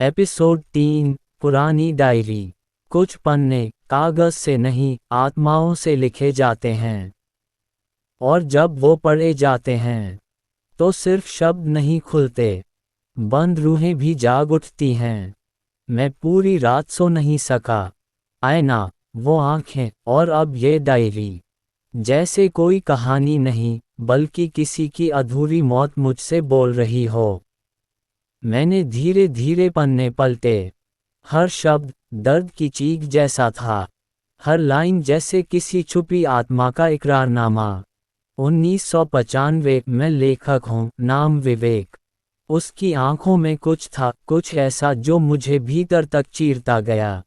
Episode 3। पुरानी diary. कुछ पन्ने कागज से नहीं, आत्माओं से लिखे जाते हैं, और जब वो पढ़े जाते हैं तो सिर्फ शब्द नहीं खुलते, बंद रूहें भी जाग उठती हैं। मैं पूरी रात सो नहीं सका। आईना, वो आंखें, और अब ये डायरी। जैसे कोई कहानी नहीं, बल्कि किसी की अधूरी मौत मुझसे बोल रही हो। मैंने धीरे धीरे पन्ने पलटे। हर शब्द दर्द की चीख जैसा था, हर लाइन जैसे किसी छुपी आत्मा का इकरारनामा। 1995 में लेखक हूँ, नाम विवेक। उसकी आंखों में कुछ था, कुछ ऐसा जो मुझे भीतर तक चीरता गया।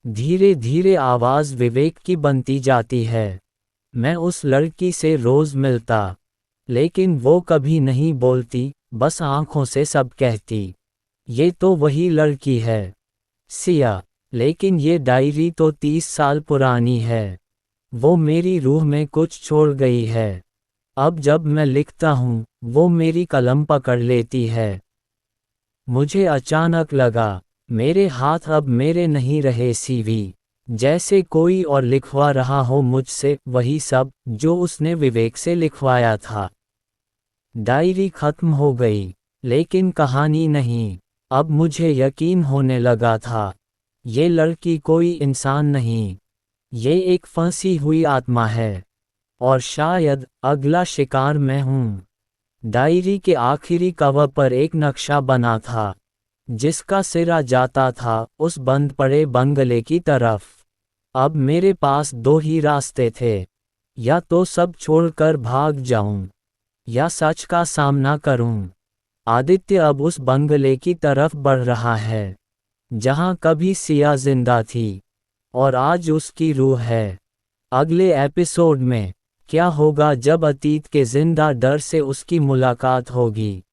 धीरे धीरे आवाज़ विवेक की बनती जाती है। मैं उस लड़की से रोज़ मिलता, लेकिन वो कभी नहीं बोलती, बस आंखों से सब कहती। ये तो वही लड़की है, सिया। लेकिन ये डायरी तो 30 साल पुरानी है। वो मेरी रूह में कुछ छोड़ गई है। अब जब मैं लिखता हूँ, वो मेरी कलम पकड़ लेती है। मुझे अचानक लगा, मेरे हाथ अब मेरे नहीं रहे सीवी। जैसे कोई और लिखवा रहा हो मुझसे वही सब जो उसने विवेक से लिखवाया था। डायरी खत्म हो गई, लेकिन कहानी नहीं। अब मुझे यकीन होने लगा था, ये लड़की कोई इंसान नहीं, ये एक फंसी हुई आत्मा है। और शायद अगला शिकार मैं हूँ। डायरी के आखिरी कवर पर एक नक्शा बना था, जिसका सिरा जाता था उस बंद पड़े बंगले की तरफ। अब मेरे पास दो ही रास्ते थे, या तो सब छोड़कर भाग जाऊं, या सच का सामना करूं। आदित्य अब उस बंगले की तरफ बढ़ रहा है, जहां कभी सिया जिंदा थी, और आज उसकी रूह है। अगले एपिसोड में क्या होगा जब अतीत के जिंदा डर से उसकी मुलाकात होगी।